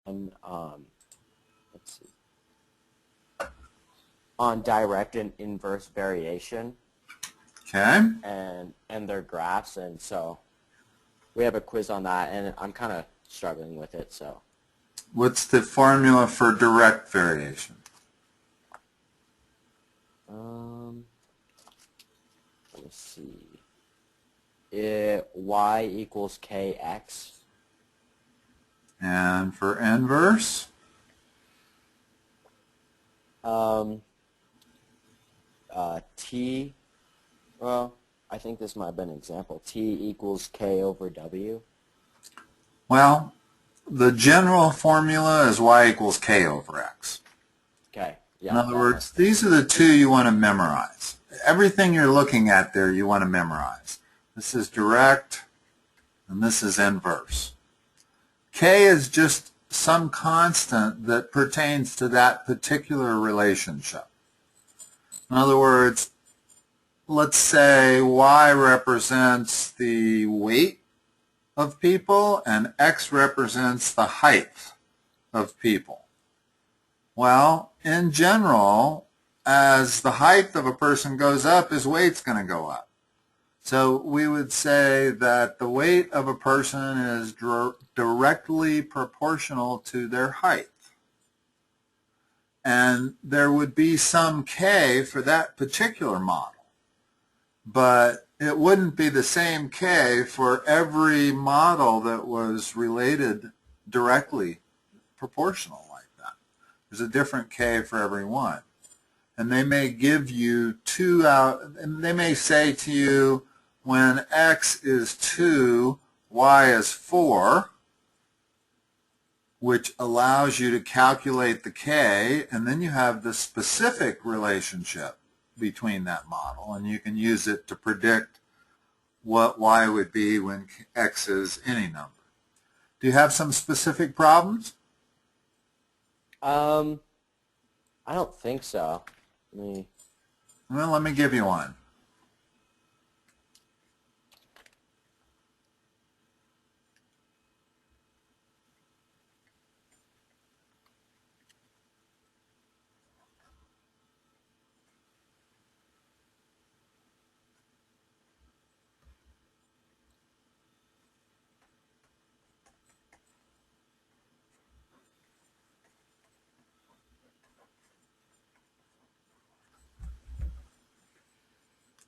let's see, on direct and inverse variation. Okay. And their graphs, and so we have a quiz on that, and I'm kind of struggling with it. So, what's the formula for direct variation? Let me see. Y equals kx. And for inverse? T, well, I think this might have been an example. T equals k over w. Well, the general formula is y equals k over x. Okay. Yeah, in other words, these are the two you want to memorize. Everything you're looking at there you want to memorize. This is direct, and this is inverse. K is just some constant that pertains to that particular relationship. In other words, let's say y represents the weight of people and x represents the height of people. Well, in general, as the height of a person goes up, his weight's going to go up. So we would say that the weight of a person is directly proportional to their height. And there would be some k for that particular model. But it wouldn't be the same k for every model that was related directly proportional like that. There's a different k for every one. And they may give you and they may say to you, when x is 2, y is 4, which allows you to calculate the k, and then you have the specific relationship between that model, and you can use it to predict what y would be when x is any number. Do you have some specific problems? I don't think so. Well, let me give you one.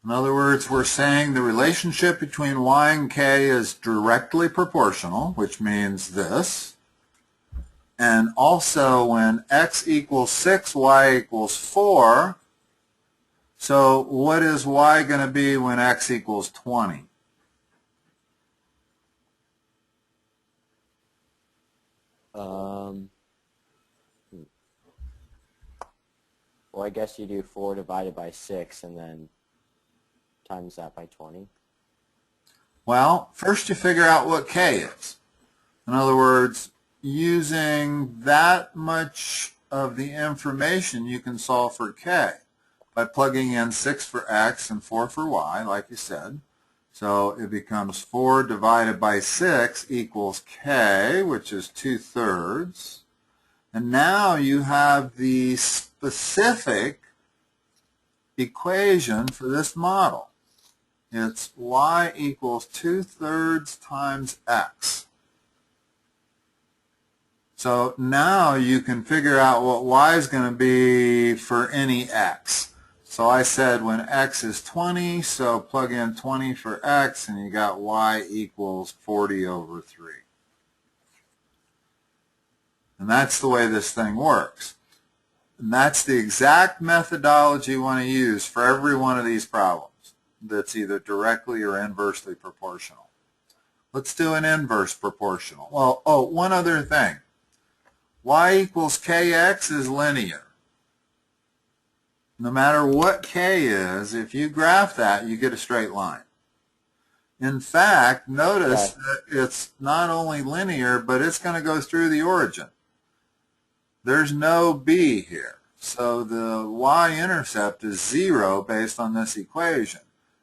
In other words, we're saying the relationship between y and k is directly proportional, which means this. And also when x equals 6, y equals 4. So what is y going to be when x equals 20? Well, I guess you do 4 divided by 6 and then times that by 20. Well, first you figure out what k is. In other words, using that much of the information you can solve for k by plugging in 6 for x and 4 for y, like you said. So it becomes 4 divided by 6 equals k, which is 2/3. And now you have the specific equation for this model. It's y equals 2/3 times x. So now you can figure out what y is going to be for any x. So I said when x is 20, so plug in 20 for x, and you got y equals 40/3. And that's the way this thing works. And that's the exact methodology you want to use for every one of these problems that's either directly or inversely proportional. Let's do an inverse proportional. Well, one other thing. Y equals kx is linear. No matter what k is, if you graph that, you get a straight line. In fact, notice that it's not only linear, but it's going to go through the origin. There's no b here. So the y-intercept is 0 based on this equation.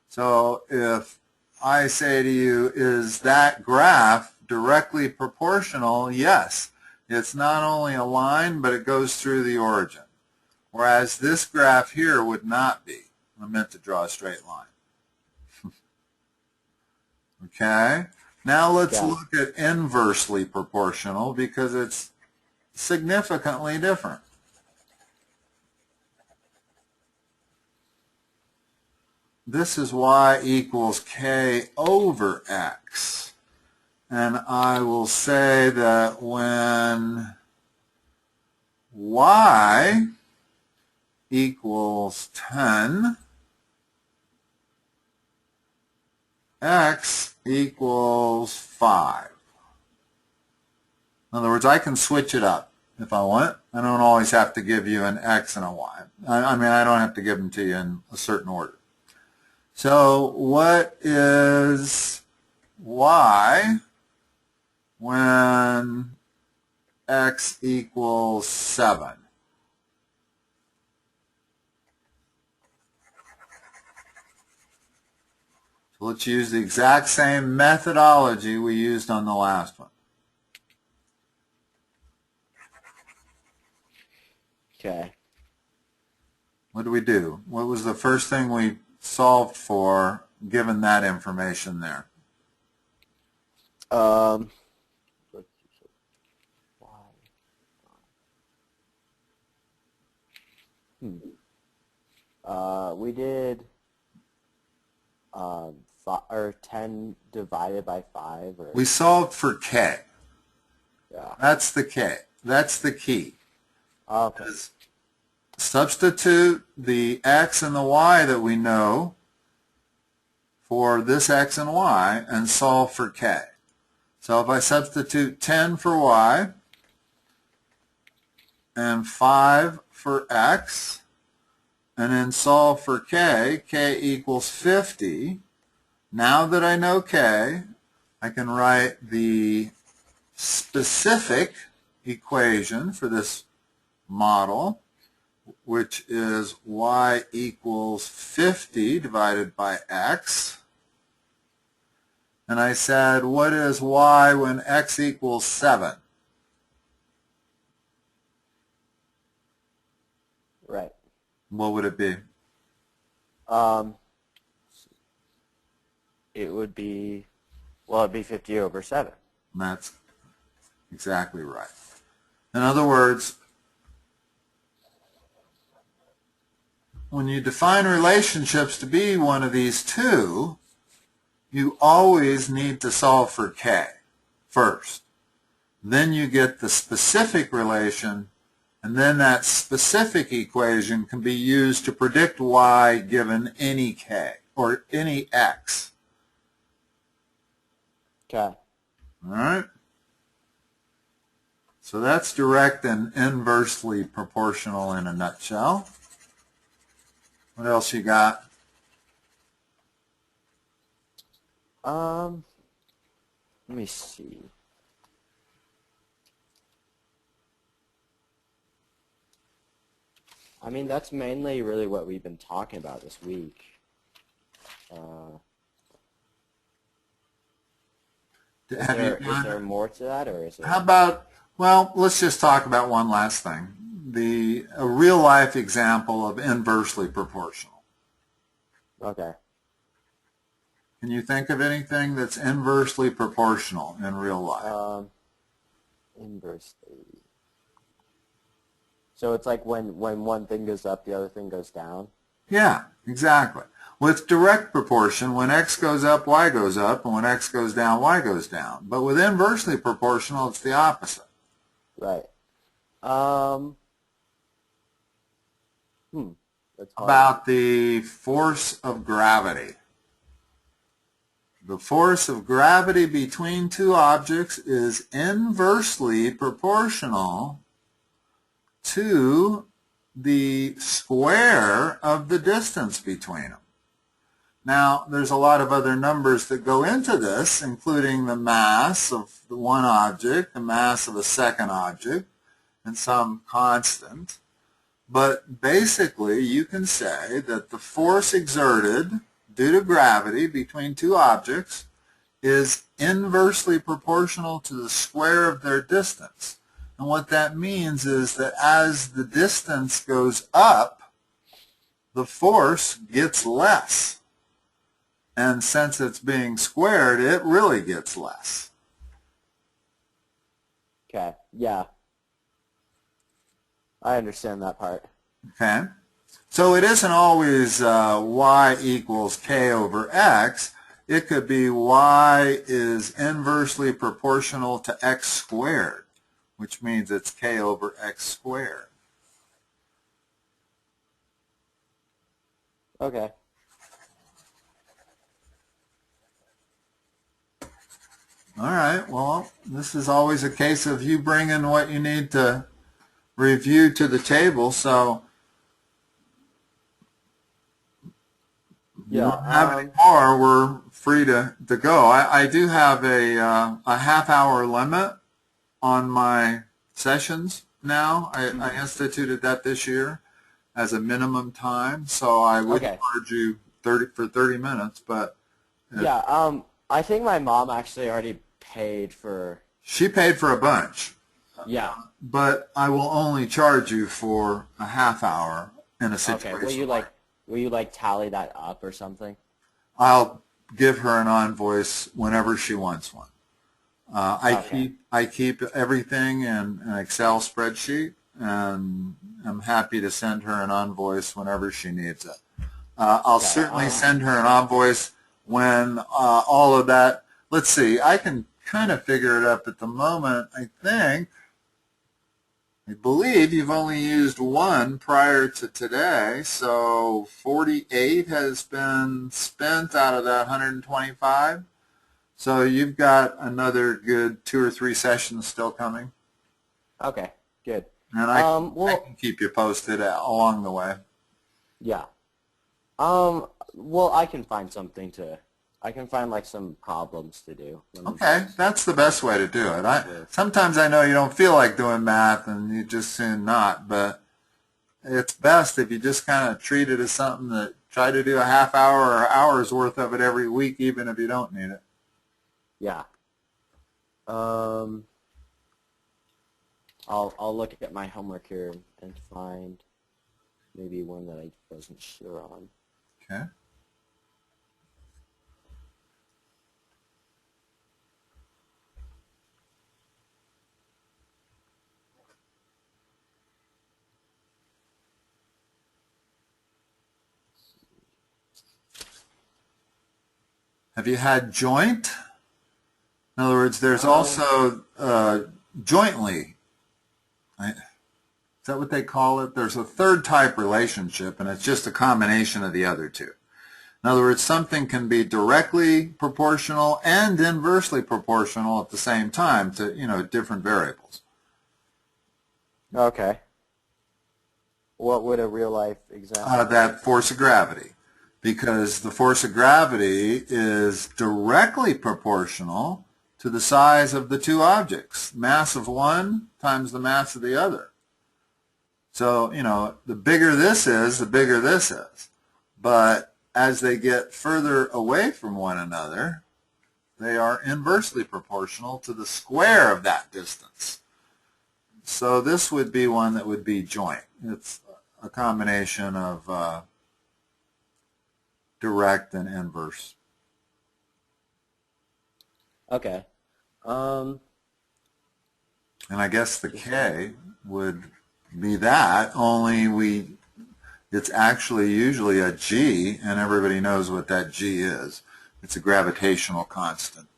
So if I say to you, is that graph directly proportional? Yes. It's not only a line, but it goes through the origin. Whereas this graph here would not be. I meant to draw a straight line. Okay? Now let's look at inversely proportional because it's significantly different. This is y equals k over x. And I will say that when y equals 10, x equals 5. In other words, I can switch it up if I want. I don't always have to give you an x and a y. I mean, I don't have to give them to you in a certain order. So what is y when x equals 7? So let's use the exact same methodology we used on the last one. Okay. What do we do? What was the first thing we solved for given that information there? Let's see. We did 10 divided by 5. Or We solved for k. yeah. That's the k. That's the key. Okay. Substitute the x and the y that we know for this x and y and solve for k. So if I substitute 10 for y and 5 for x and then solve for k, k equals 50. Now that I know k, I can write the specific equation for this model, which is y equals 50 divided by x. And I said, what is y when x equals 7? Right. What would it be? It would be, well, it'd be 50 over 7. That's exactly right. In other words, when you define relationships to be one of these two, you always need to solve for k first. Then you get the specific relation, and then that specific equation can be used to predict y given any k or any x. Okay. All right? So that's direct and inversely proportional in a nutshell. What else you got? Let me see. I mean, that's mainly really what we've been talking about this week. Is there more to that, or is it? How about, well, let's just talk about one last thing. A real-life example of inversely proportional. Okay. Can you think of anything that's inversely proportional in real life? Inversely. So it's like when one thing goes up, the other thing goes down? Yeah, exactly. With direct proportion, when x goes up, y goes up, and when x goes down, y goes down. But with inversely proportional, it's the opposite. Right. That's hard. About the force of gravity. The force of gravity between two objects is inversely proportional to the square of the distance between them. Now, there's a lot of other numbers that go into this, including the mass of the one object, the mass of a second object, and some constant. But basically, you can say that the force exerted due to gravity between two objects is inversely proportional to the square of their distance. And what that means is that as the distance goes up, the force gets less. And since it's being squared, it really gets less. Okay, yeah. I understand that part. Okay? So it isn't always y equals k over x. It could be y is inversely proportional to x squared, which means it's k over x squared. Okay. All right, well, this is always a case of you bringing what you need to review to the table, so Yeah. you don't have any more, we're free to go. I do have a half-hour limit on my sessions now. I instituted that this year as a minimum time, so I would Okay. charge you 30 minutes, but Yeah. I think my mom actually already paid for. she paid for a bunch. Yeah. But I will only charge you for a half hour in a situation. Okay. Will you tally that up or something? I'll give her an invoice whenever she wants one. I keep everything in an Excel spreadsheet, and I'm happy to send her an invoice whenever she needs it. I'll certainly send her an invoice when all of that. Let's see. I can kind of figure it up at the moment. I believe you've only used one prior to today, so 48 has been spent out of that 125. So you've got another good 2 or 3 sessions still coming. Okay, good. And I can keep you posted along the way. Yeah. Well, I can find something to. I can find like some problems to do. Okay, that's the best way to do it. Sometimes I know you don't feel like doing math and you just soon not, but it's best if you just kind of treat it as something that try to do a half hour or hour's worth of it every week, even if you don't need it. Yeah. I'll look at my homework here and find maybe one that I wasn't sure on. Okay. Have you had joint? In other words, there's also jointly. Is that what they call it? There's a third type relationship, and it's just a combination of the other two. In other words, something can be directly proportional and inversely proportional at the same time to, different variables. Okay. What would a real life example? That force of gravity. Because the force of gravity is directly proportional to the size of the two objects. Mass of one times the mass of the other. So, the bigger this is, the bigger this is. But as they get further away from one another, they are inversely proportional to the square of that distance. So this would be one that would be joint. It's a combination of direct and inverse. Okay. And I guess the K would be that, only it's actually usually a G, and everybody knows what that G is. It's a gravitational constant.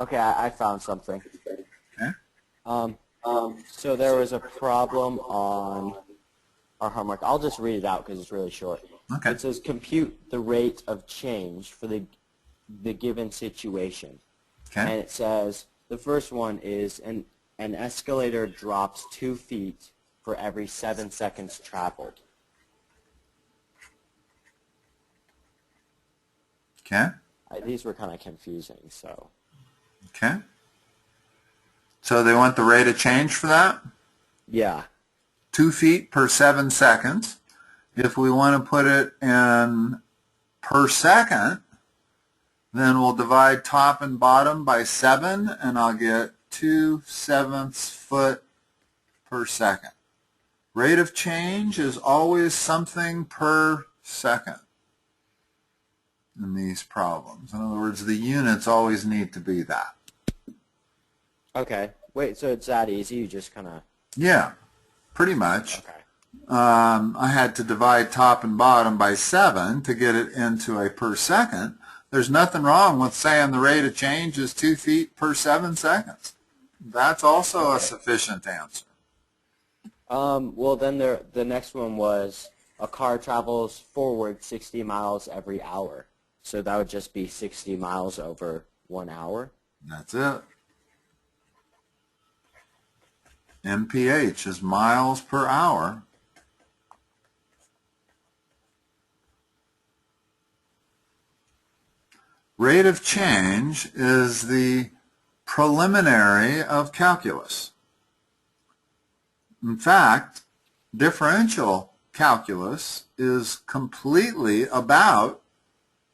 Okay, I found something. Okay. So there was a problem on our homework. I'll just read it out because it's really short. Okay. It says compute the rate of change for the given situation. Okay. And it says the first one is an escalator drops 2 feet for every 7 seconds traveled. Okay. These were kind of confusing, so. Okay. So they want the rate of change for that? Yeah. 2 feet per 7 seconds. If we want to put it in per second, Then we'll divide top and bottom by 7, and I'll get 2/7 foot per second. Rate of change is always something per second in these problems. In other words, the units always need to be that. Okay. Wait, so it's that easy? You just kind of... Yeah, pretty much. Okay. I had to divide top and bottom by 7 to get it into a per second. There's nothing wrong with saying the rate of change is 2 feet per 7 seconds. That's also a sufficient answer. Well, then the next one was a car travels forward 60 miles every hour. So that would just be 60 miles over 1 hour. That's it. MPH is miles per hour. Rate of change is the preliminary of calculus. In fact, differential calculus is completely about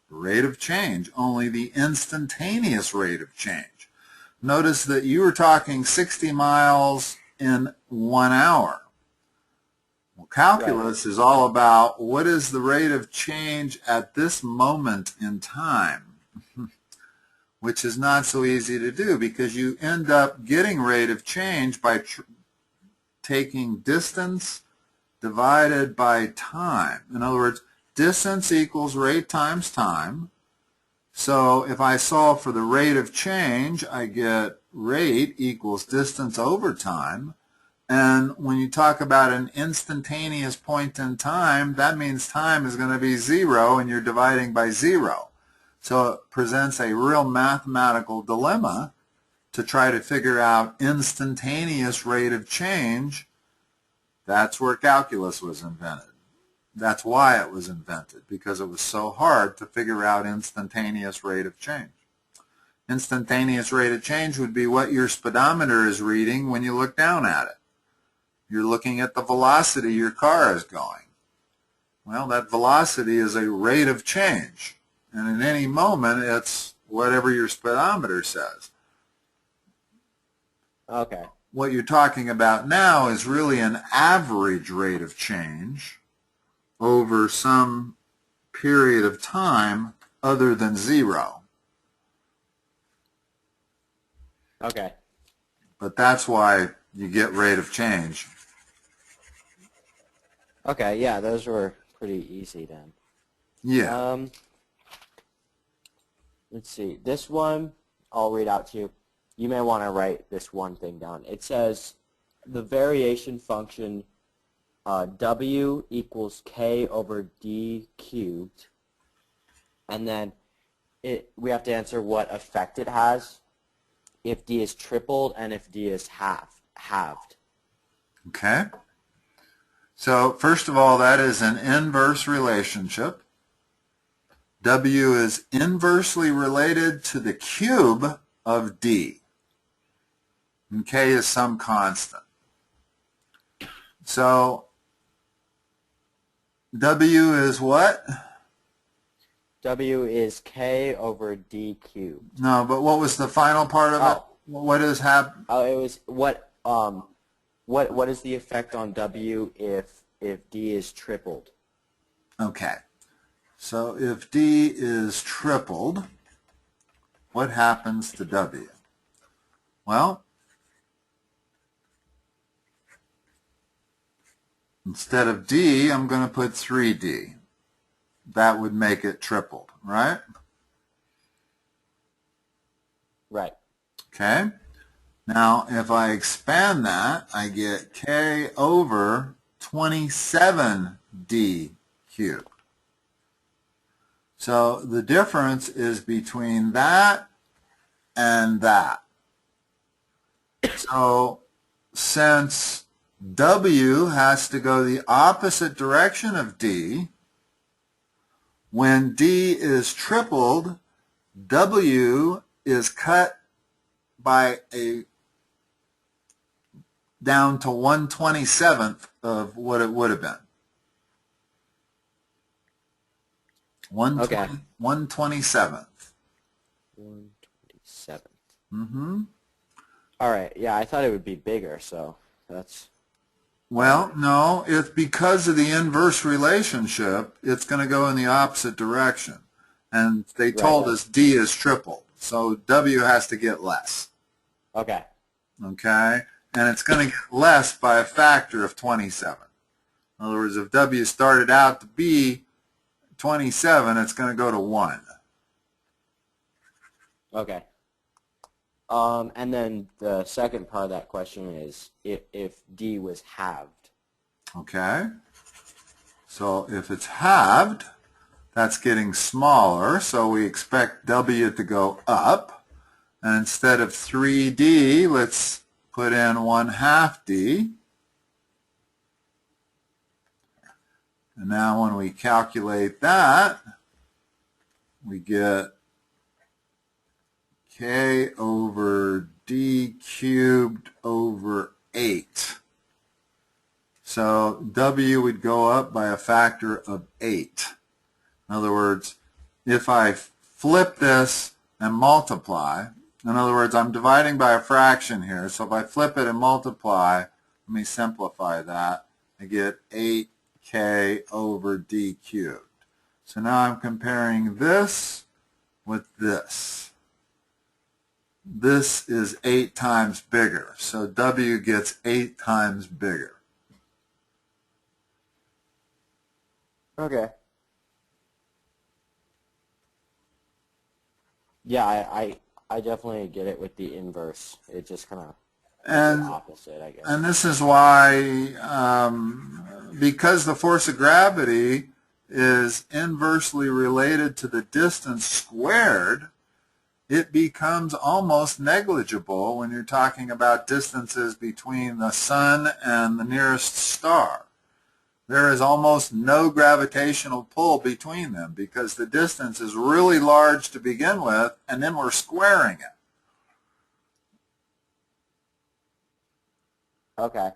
rate of change, only the instantaneous rate of change. Notice that you were talking 60 miles in 1 hour. Well, calculus is all about what is the rate of change at this moment in time, which is not so easy to do because you end up getting rate of change by taking distance divided by time. In other words, distance equals rate times time. So if I solve for the rate of change, I get rate equals distance over time. And when you talk about an instantaneous point in time, that means time is going to be 0 and you're dividing by 0. So it presents a real mathematical dilemma to try to figure out instantaneous rate of change. That's where calculus was invented. That's why it was invented, because it was so hard to figure out instantaneous rate of change. Instantaneous rate of change would be what your speedometer is reading when you look down at it. You're looking at the velocity your car is going. Well, that velocity is a rate of change. And at any moment, it's whatever your speedometer says. Okay. What you're talking about now is really an average rate of change over some period of time other than 0. Okay. But that's why you get rate of change. Okay, yeah, those were pretty easy then. Yeah. Let's see. This one, I'll read out to you. You may want to write this one thing down. It says the variation function W equals K over D cubed. And then we have to answer what effect it has if D is tripled and if D is halved. Okay. So first of all, that is an inverse relationship. W is inversely related to the cube of D. And K is some constant. So W is what? W is K over D cubed. No, but what was the final part of it? What is happening? Oh, it was what is the effect on W if D is tripled? Okay. So if D is tripled, what happens to W? Well, instead of D, I'm going to put 3D. That would make it tripled, right? Right. Okay. Now, if I expand that, I get K over 27D cubed. So the difference is between that and that. So since W has to go the opposite direction of D, when D is tripled, W is cut by down to 1/27th of what it would have been. 1/27th. 1/27. Mm-hmm. All right. Yeah, I thought it would be bigger, so that's... Well, no, it's because of the inverse relationship, it's going to go in the opposite direction. And they told Right. us D is triple, so W has to get less. Okay. Okay? And it's going to get less by a factor of 27. In other words, if W started out to be 27, it's going to go to 1. Okay. And then the second part of that question is if D was halved. Okay? So if it's halved, that's getting smaller, so we expect W to go up. And instead of 3D, let's put in 1/2 D. And now when we calculate that, we get K over D cubed over 8. So W would go up by a factor of 8. In other words, if I flip this and multiply, in other words, I'm dividing by a fraction here, so if I flip it and multiply, let me simplify that, I get 8K over D cubed. So now I'm comparing this with this. This is 8 times bigger, so W gets 8 times bigger. Okay. Yeah, I definitely get it with the inverse. It just kind of the opposite, I guess. And this is why, because the force of gravity is inversely related to the distance squared, it becomes almost negligible when you're talking about distances between the sun and the nearest star. There is almost no gravitational pull between them because the distance is really large to begin with, and then we're squaring it. Okay.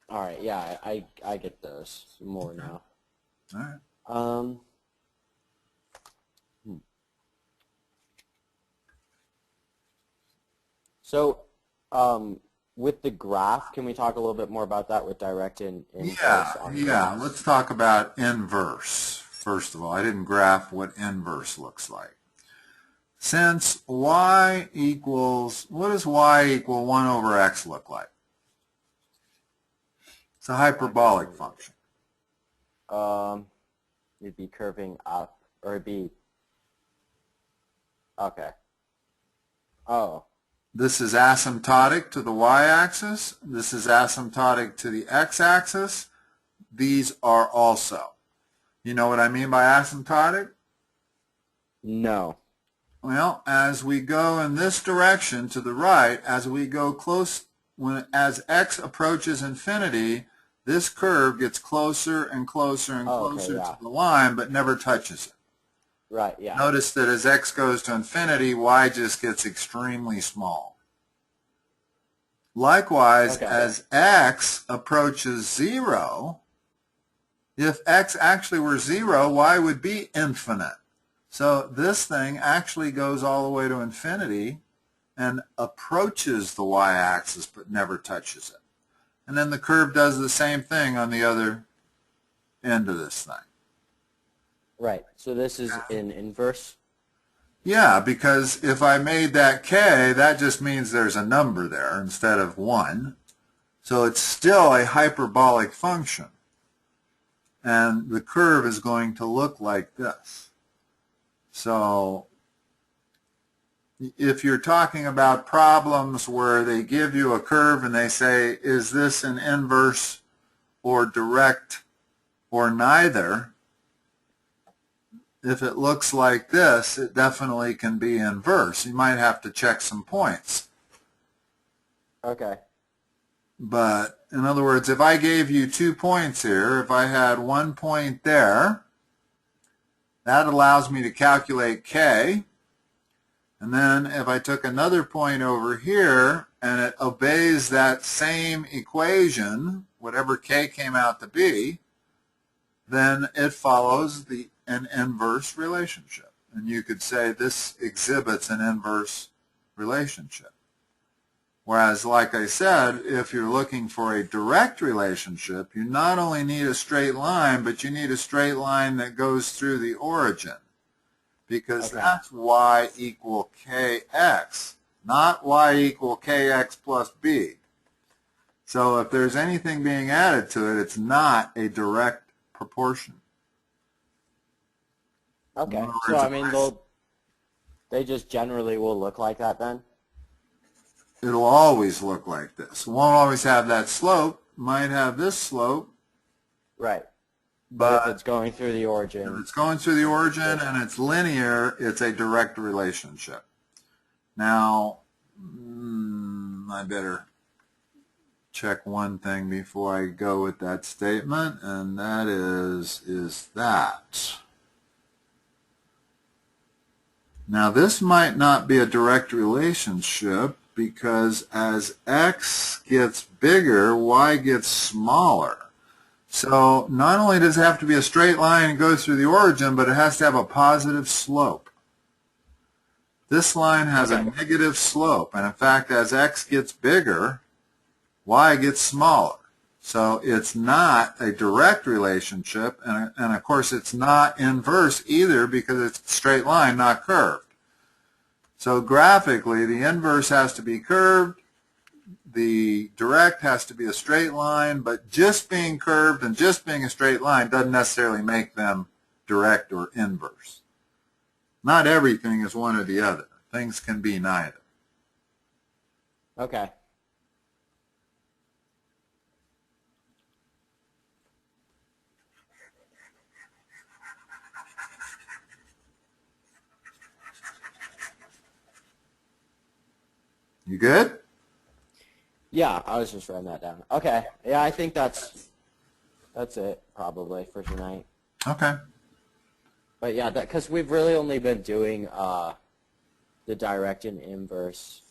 All right. Yeah, I get those more now. All right. So, with the graph, can we talk a little bit more about that with direct and inverse? Yeah. Let's talk about inverse. First of all, I didn't graph what inverse looks like. Since y equals, what does y equal 1 over x look like? It's a hyperbolic function. It'd be curving up, or it'd be, okay. Oh. This is asymptotic to the y-axis. This is asymptotic to the x-axis. These are also. You know what I mean by asymptotic? No. Well, as we go in this direction to the right, as we go close, as x approaches infinity, this curve gets closer and closer and closer to the line, but never touches it. Right, yeah. Notice that as x goes to infinity, y just gets extremely small. Likewise, as x approaches 0, if x actually were 0, y would be infinite. So this thing actually goes all the way to infinity and approaches the y-axis but never touches it. And then the curve does the same thing on the other end of this thing. Right. So this is in inverse? Yeah, because if I made that k, that just means there's a number there instead of 1. So it's still a hyperbolic function. And the curve is going to look like this. So if you're talking about problems where they give you a curve and they say, is this an inverse or direct or neither, if it looks like this, it definitely can be inverse. You might have to check some points. Okay. But in other words, if I gave you 2 points here, if I had 1 point there, that allows me to calculate k. And then if I took another point over here and it obeys that same equation, whatever k came out to be, then it follows an inverse relationship. And you could say this exhibits an inverse relationship. Whereas, like I said, if you're looking for a direct relationship, you not only need a straight line, but you need a straight line that goes through the origin, because that's y equal kx, not y equal kx plus b. So if there's anything being added to it, it's not a direct proportion. Okay, so I mean, they just generally will look like that then? It'll always look like this. It won't always have that slope. Might have this slope. Right. But if it's going through the origin. If it's going through the origin and it's linear, it's a direct relationship. Now, I better check one thing before I go with that statement, and that is that. Now, this might not be a direct relationship because as x gets bigger, y gets smaller. So not only does it have to be a straight line and go through the origin, but it has to have a positive slope. This line has a negative slope, and in fact, as x gets bigger, y gets smaller. So it's not a direct relationship, and of course it's not inverse either because it's a straight line, not curved. So graphically, the inverse has to be curved, the direct has to be a straight line, but just being curved and just being a straight line doesn't necessarily make them direct or inverse. Not everything is one or the other. Things can be neither. Okay. You good? Yeah, I was just writing that down. Okay. Yeah, I think that's it probably for tonight. Okay. But yeah, because we've really only been doing the direct and inverse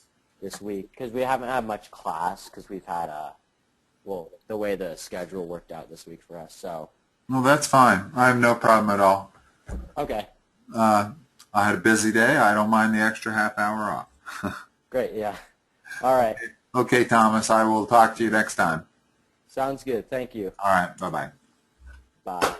this week because we haven't had much class because we've had well, the way the schedule worked out this week for us. So. Well, that's fine. I have no problem at all. Okay. I had a busy day. I don't mind the extra half hour off. Great. Yeah. All right. Okay, Thomas. I will talk to you next time. Sounds good. Thank you. All right. Bye-bye. Bye.